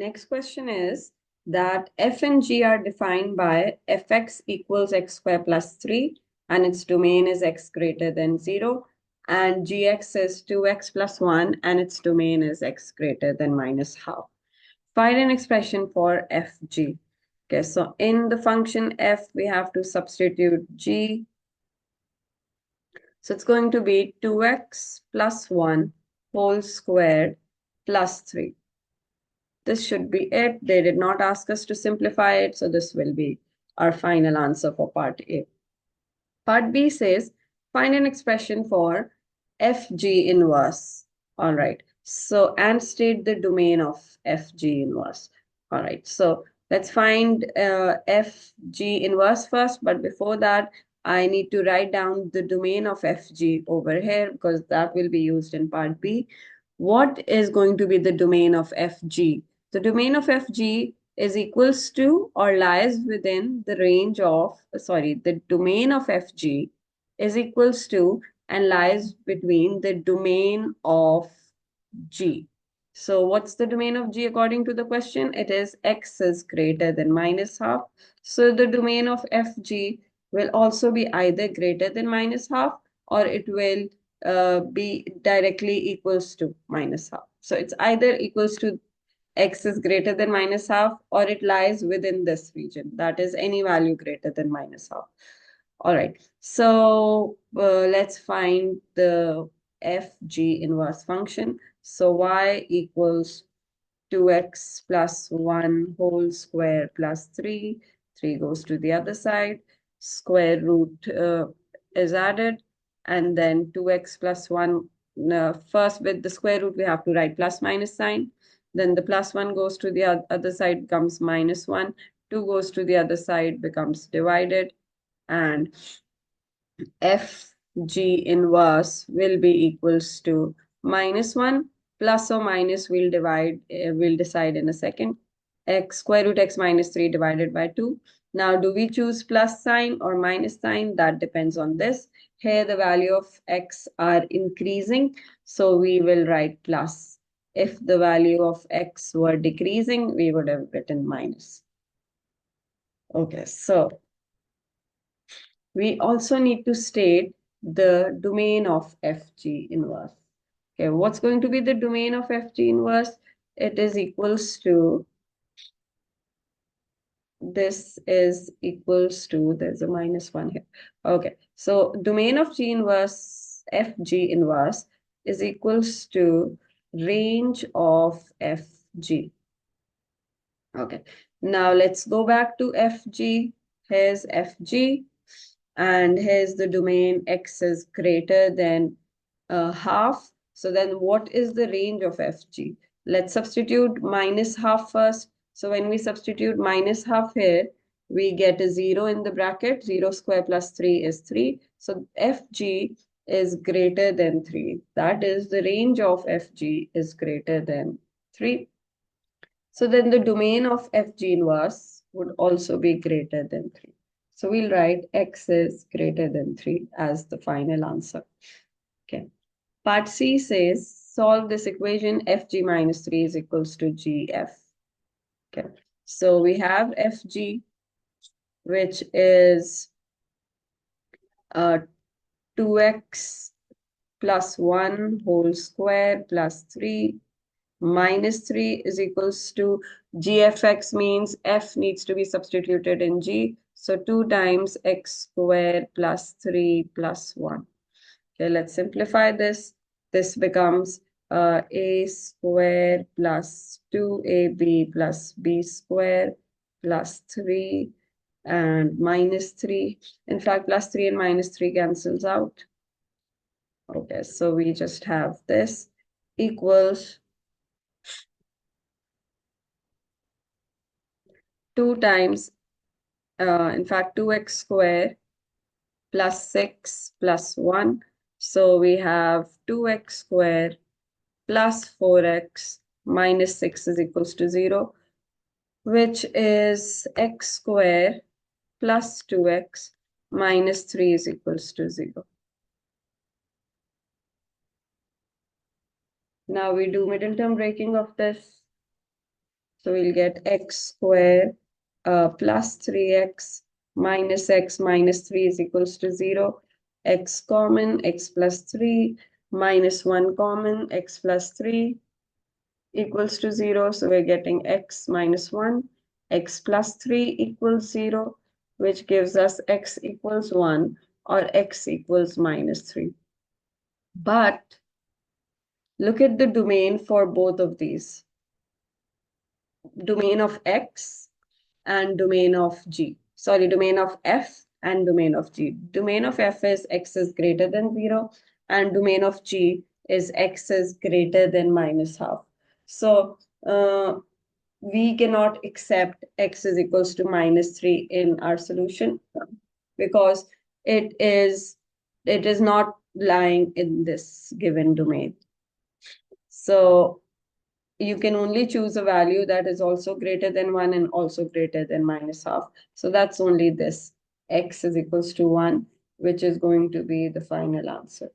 next question is that f and g are defined by fx equals x square plus 3 and its domain is x greater than 0, and gx is 2x plus 1 and its domain is x greater than minus half. Find an expression for fg. Okay, so in the function f, we have to substitute g. So it's going to be 2x plus 1 whole squared plus 3. This should be it. They did not ask us to simplify it, so this will be our final answer for part A. Part B says, find an expression for fg inverse. All right. So, and state the domain of fg inverse. All right. So, let's find fg inverse first. But before that, I need to write down the domain of fg over here because that will be used in part B. What is going to be the domain of fg? The domain of fg is equals to or lies within the range of, the domain of fg is equals to and lies between the domain of g. So what's the domain of g according to the question? It is x is greater than minus half. So the domain of fg will also be either greater than minus half or it will be directly equals to minus half. So it's either equals to x is greater than minus half or it lies within this region. That is any value greater than minus half. All right. So let's find the fg inverse function. So y equals 2x plus 1 whole square plus 3. 3 goes to the other side. Square root is added. And then 2x plus 1. First, with the square root, we have to write plus minus sign. Then the plus 1 goes to the other side, becomes minus 1. 2 goes to the other side, becomes divided. And fg inverse will be equals to minus 1 plus or minus we'll decide in a second. X square root x minus 3 divided by 2. Now, do we choose plus sign or minus sign? That depends on this. Here, the value of x are increasing, so we will write plus. If the value of x were decreasing, we would have written minus. Okay, so we also need to state the domain of fg inverse. Okay, what's going to be the domain of fg inverse? It is equals to, this is equals to, there's a minus 1 here. Okay, so domain of g inverse, fg inverse is equals to range of fg. Okay, now let's go back to fg. Here's fg. And here's the domain x is greater than half. So then what is the range of fg? Let's substitute minus half first. So when we substitute minus half here, we get a 0 in the bracket. 0 square plus 3 is 3. So fg is greater than 3. That is the range of fg is greater than 3. So then the domain of fg inverse would also be greater than 3. So we'll write x is greater than 3 as the final answer. Okay. Part C says, solve this equation, fg minus 3 is equals to gf. Okay. So we have fg, which is 2x plus 1 whole square plus 3 minus 3 is equals to gfx, means f needs to be substituted in g. So 2 times x square plus 3 plus 1. Okay, let's simplify this. This becomes a square plus 2ab plus b square plus 3 and minus 3. In fact, plus 3 and minus 3 cancels out. Okay, so we just have this equals 2 times, in fact, 2x square plus 6 plus 1. So we have 2x square plus 4x minus 6 is equals to 0, which is x square plus 2x minus 3 is equals to 0. Now we do middle term breaking of this. So we'll get x square plus 3x minus 3 is equals to 0. X common, x plus 3 minus 1 common, x plus 3 equals to 0. So we're getting x minus 1, x plus 3 equals 0, which gives us x equals 1 or x equals minus 3. But look at the domain for both of these. Domain of x and domain of g. Sorry, domain of f and domain of g. Domain of f is x is greater than 0 and domain of g is x is greater than minus half. So we cannot accept x is equals to minus 3 in our solution because it is not lying in this given domain. So you can only choose a value that is also greater than 1 and also greater than minus half. So that's only this x is equals to 1, which is going to be the final answer.